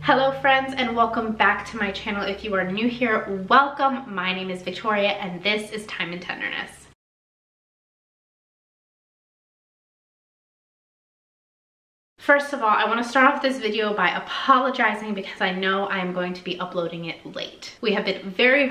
Hello friends, and welcome back to my channel. If you are new here, welcome. My name is Victoria and this is Thyme and Tenderness. First of all, I want to start off this video by apologizing because I know I am going to be uploading it late. We have been very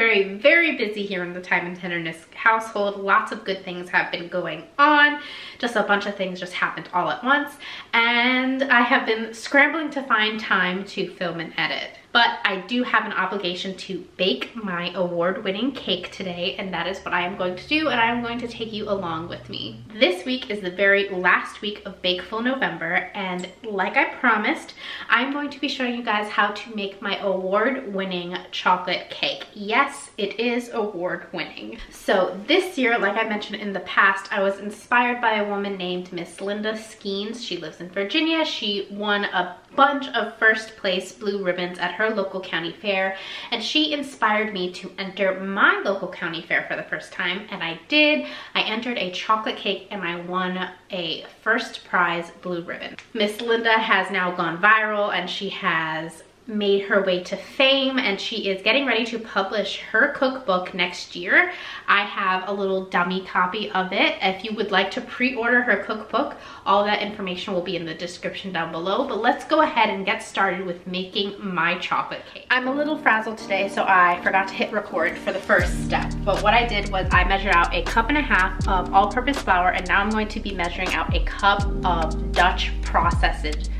busy here in the Thyme and Tenderness household. Lots of good things have been going on. Just a bunch of things just happened all at once. And I have been scrambling to find time to film and edit. But I do have an obligation to bake my award-winning cake today, and that is what I am going to do, and I am going to take you along with me. This week is the very last week of Bakeful November, and like I promised, I'm going to be showing you guys how to make my award-winning chocolate cake. Yes, it is award-winning. So this year, like I mentioned in the past, I was inspired by a woman named Miss Linda Skeens. She lives in Virginia. She won a bunch of first place blue ribbons at her local county fair, and she inspired me to enter my local county fair for the first time, and I did. I entered a chocolate cake and I won a first prize blue ribbon. Miss Linda has now gone viral and she has made her way to fame, and she is getting ready to publish her cookbook next year. I have a little dummy copy of it. If you would like to pre-order her cookbook, all that information will be in the description down below. But let's go ahead and get started with making my chocolate cake. I'm a little frazzled today, so I forgot to hit record for the first step. But what I did was I measured out 1.5 cups of all-purpose flour, and now I'm going to be measuring out 1 cup of Dutch processed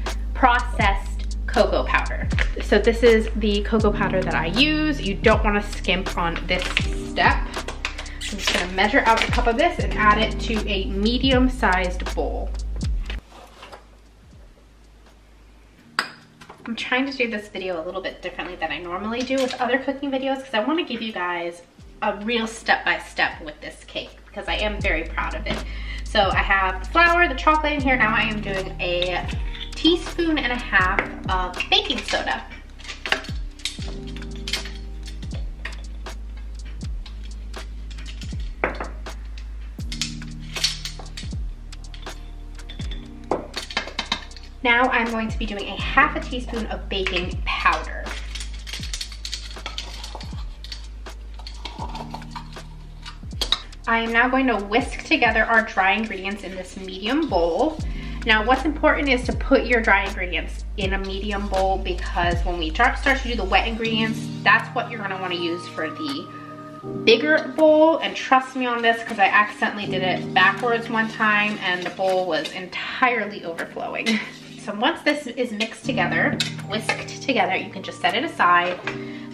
cocoa powder. So this is the cocoa powder that I use. You don't want to skimp on this step. I'm just gonna measure out 1 cup of this and add it to a medium-sized bowl. I'm trying to do this video a little bit differently than I normally do with other cooking videos because I want to give you guys a real step-by-step with this cake because I am very proud of it. So I have the flour, the chocolate in here. Now I am doing 1.5 teaspoons of baking soda. Now I'm going to be doing 1/2 teaspoon of baking powder. I am now going to whisk together our dry ingredients in this medium bowl. Now what's important is to put your dry ingredients in a medium bowl because when we start to do the wet ingredients, that's what you're gonna wanna use for the bigger bowl. And trust me on this because I accidentally did it backwards one time and the bowl was entirely overflowing. So once this is mixed together, whisked together, you can just set it aside.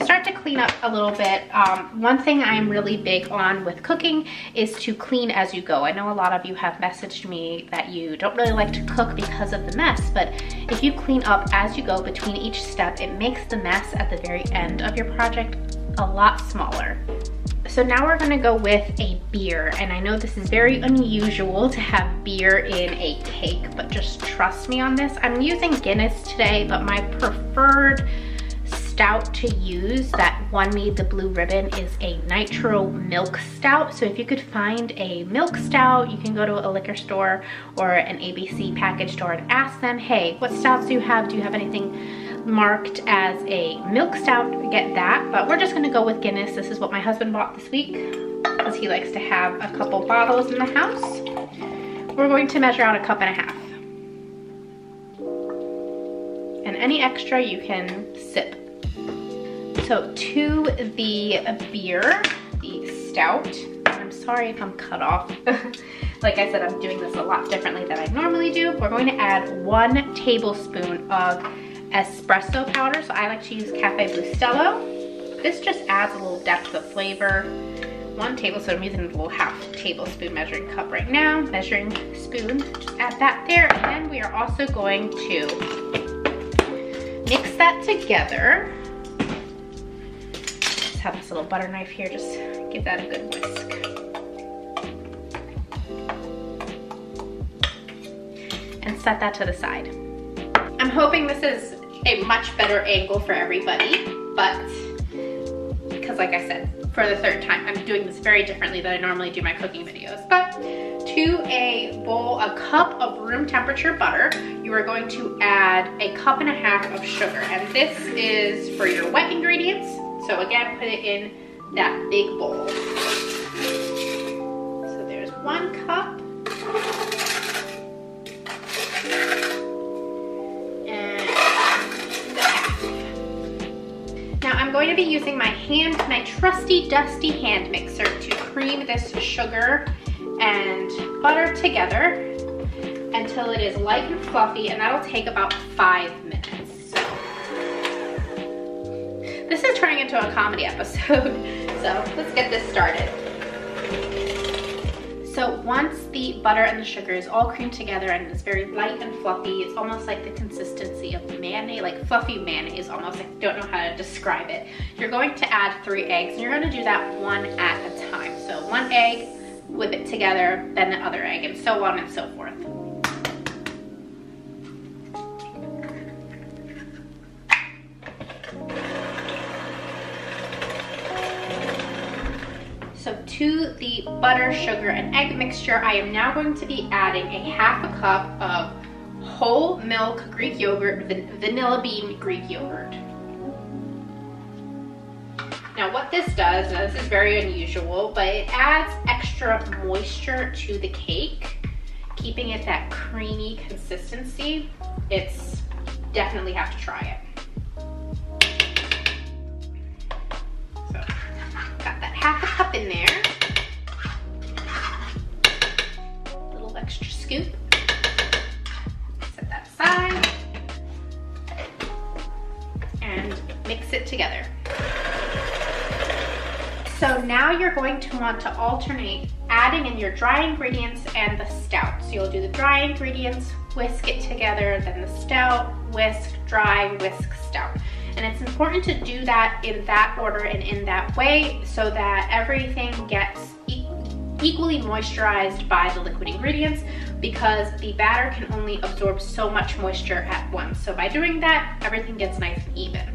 Start to clean up a little bit. One thing I'm really big on with cooking is to clean as you go. I know a lot of you have messaged me that you don't really like to cook because of the mess, but if you clean up as you go between each step, it makes the mess at the very end of your project a lot smaller. So now we're gonna go with a beer, and I know this is very unusual to have beer in a cake, but just trust me on this. I'm using Guinness today, but my preferred stout to use that won me the blue ribbon is a nitro milk stout. So if you could find a milk stout, you can go to a liquor store or an ABC package store and ask them, hey, what stouts do you have? Do you have anything marked as a milk stout? Get that, but we're just gonna go with Guinness. This is what my husband bought this week because he likes to have a couple bottles in the house. We're going to measure out 1.5 cups. And any extra you can sip. So to the beer, the stout, I'm sorry if I'm cut off. Like I said, I'm doing this a lot differently than I normally do. We're going to add 1 tablespoon of espresso powder. So I like to use Cafe Bustelo. This just adds a little depth of flavor. 1 tablespoon, I'm using a little 1/2 tablespoon measuring cup right now. Measuring spoon, just add that there. And then we are also going to mix that together. Just have this little butter knife here, just give that a good whisk. And set that to the side. I'm hoping this is a much better angle for everybody, but because like I said, for the third time. I'm doing this very differently than I normally do my cooking videos. But to a bowl, a cup of room temperature butter, you are going to add a cup and a half of sugar. And this is for your wet ingredients. So again, put it in that big bowl. So there's 1 cup. Now I'm going to be using my trusty dusty hand mixer to cream this sugar and butter together until it is light and fluffy, and that'll take about 5 minutes. So this is turning into a comedy episode, so let's get this started. So once the butter and the sugar is all creamed together and it's very light and fluffy, it's almost like the consistency of mayonnaise, like fluffy mayonnaise almost. I don't know how to describe it. You're going to add 3 eggs, and you're going to do that 1 at a time. So 1 egg, whip it together, then the other egg, and so on and so forth. So to the butter, sugar, and egg mixture, I am now going to be adding a ½ cup of whole milk Greek yogurt, vanilla bean Greek yogurt. Now what this does, now this is very unusual, but it adds extra moisture to the cake, keeping it that creamy consistency. It's definitely have to try it. Got that ½ cup in there. A little extra scoop. Set that aside. And mix it together. So now you're going to want to alternate adding in your dry ingredients and the stout. So you'll do the dry ingredients, whisk it together, then the stout, whisk, dry, whisk, stout. And it's important to do that in that order and in that way so that everything gets equally moisturized by the liquid ingredients, because the batter can only absorb so much moisture at once. So by doing that, everything gets nice and even.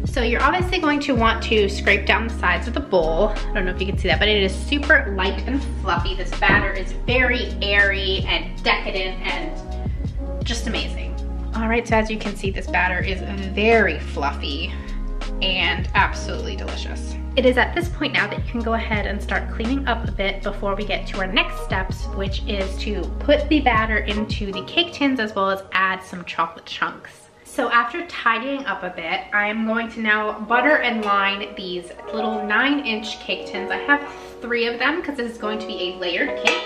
So you're obviously going to want to scrape down the sides of the bowl. I don't know if you can see that, but it is super light and fluffy. This batter is very airy and decadent and just amazing. All right, so as you can see, this batter is very fluffy and absolutely delicious. It is at this point now that you can go ahead and start cleaning up a bit before we get to our next steps, which is to put the batter into the cake tins as well as add some chocolate chunks. So after tidying up a bit, I'm going to now butter and line these little 9-inch cake tins. I have 3 of them because this is going to be a layered cake.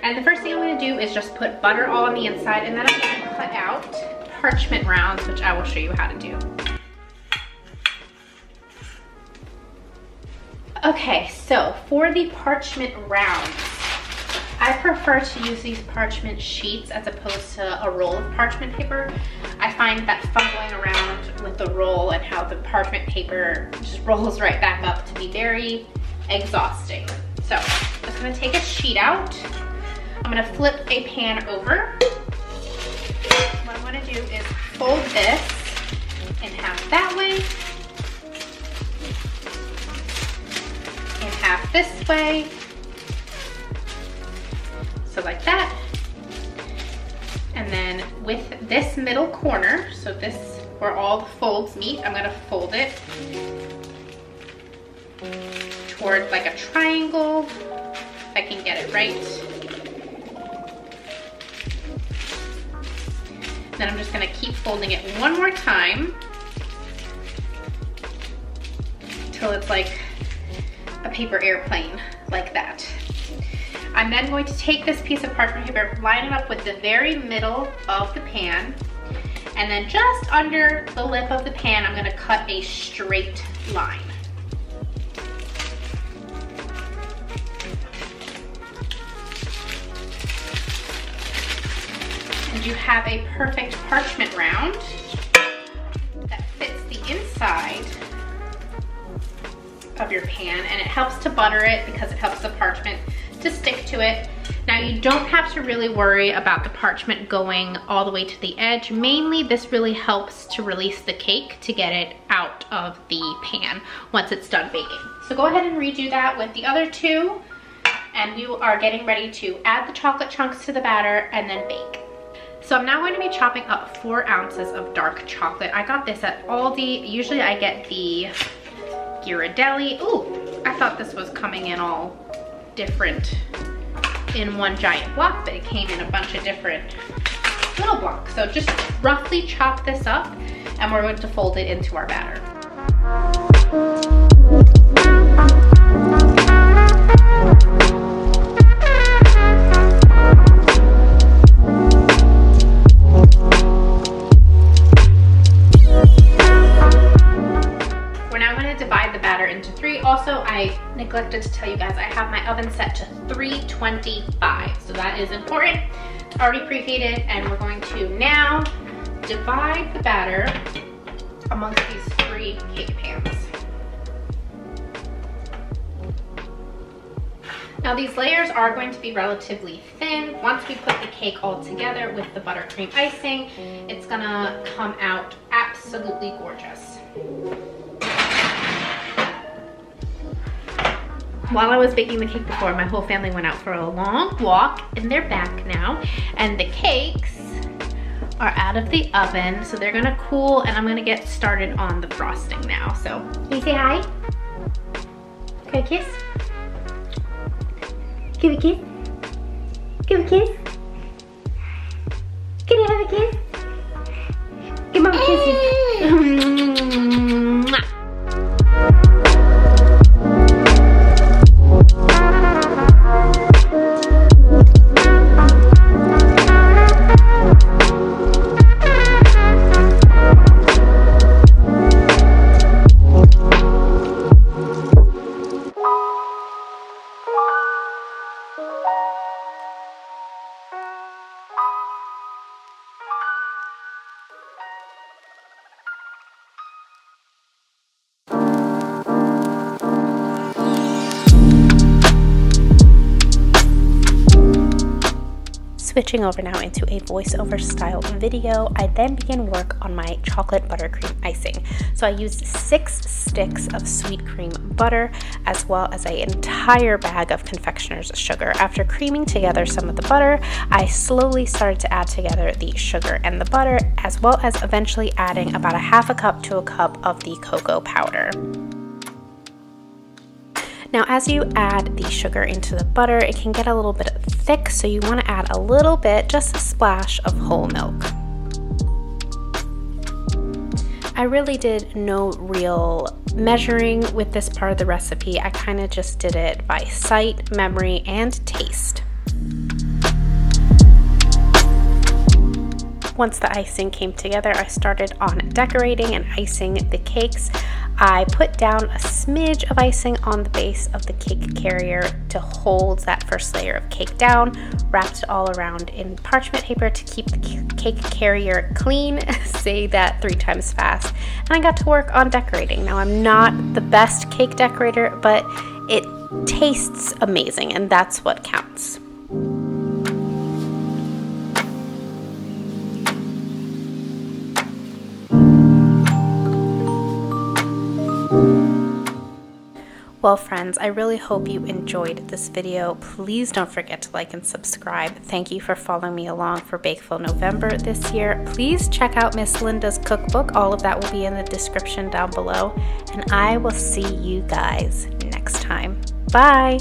And the first thing I'm going to do is just put butter all on the inside, and then I'm going to cut out parchment rounds, which I will show you how to do. Okay, so for the parchment rounds, I prefer to use these parchment sheets as opposed to a roll of parchment paper. I find that fumbling around with the roll and how the parchment paper just rolls right back up to be very exhausting. So I'm just gonna take a sheet out. I'm gonna flip a pan over. What I'm gonna do is fold this in half that way, in half this way. So like that. And then with this middle corner, so this where all the folds meet, I'm gonna fold it towards like a triangle, if I can get it right. Then I'm just gonna keep folding it one more time till it's like a paper airplane, like that. I'm then going to take this piece of parchment paper, line it up with the very middle of the pan, and then just under the lip of the pan, I'm gonna cut a straight line. And you have a perfect parchment round that fits the inside of your pan, and it helps to butter it because it helps the parchment to stick to it. Now you don't have to really worry about the parchment going all the way to the edge. Mainly this really helps to release the cake to get it out of the pan once it's done baking. So go ahead and redo that with the other two, and we are getting ready to add the chocolate chunks to the batter and then bake. So I'm now going to be chopping up 4 ounces of dark chocolate. I got this at Aldi. Usually I get the Ghirardelli. Ooh, I thought this was coming in all different in one giant block, but it came in a bunch of different little blocks. So just roughly chop this up and we're going to fold it into our batter. Into 3. Also, I neglected to tell you guys I have my oven set to 325, so that is important. It's already preheated, and we're going to now divide the batter amongst these 3 cake pans. Now these layers are going to be relatively thin. Once we put the cake all together with the buttercream icing, it's gonna come out absolutely gorgeous. While I was baking the cake before, my whole family went out for a long walk, and they're back now. And the cakes are out of the oven, so they're gonna cool, and I'm gonna get started on the frosting now. So, can you say hi? Can I kiss? Give a kiss? Give a kiss? Can I have a kiss? Give mama kisses. Switching over now into a voiceover style video, I then begin work on my chocolate buttercream icing. So I used 6 sticks of sweet cream butter, as well as an entire bag of confectioner's sugar. After creaming together some of the butter, I slowly started to add together the sugar and the butter, as well as eventually adding about 1/2 cup to a cup of the cocoa powder. Now, as you add the sugar into the butter, it can get a little bit thick, so you want to add a little bit, just a splash of whole milk. I really did no real measuring with this part of the recipe. I kind of just did it by sight, memory, and taste. Once the icing came together, I started on decorating and icing the cakes. I put down a smidge of icing on the base of the cake carrier to hold that first layer of cake down, wrapped it all around in parchment paper to keep the cake carrier clean, say that 3 times fast, and I got to work on decorating. Now, I'm not the best cake decorator, but it tastes amazing, and that's what counts. Well, friends, I really hope you enjoyed this video. Please don't forget to like and subscribe. Thank you for following me along for Bakeful November this year. Please check out Miss Linda's cookbook. All of that will be in the description down below. And I will see you guys next time. Bye!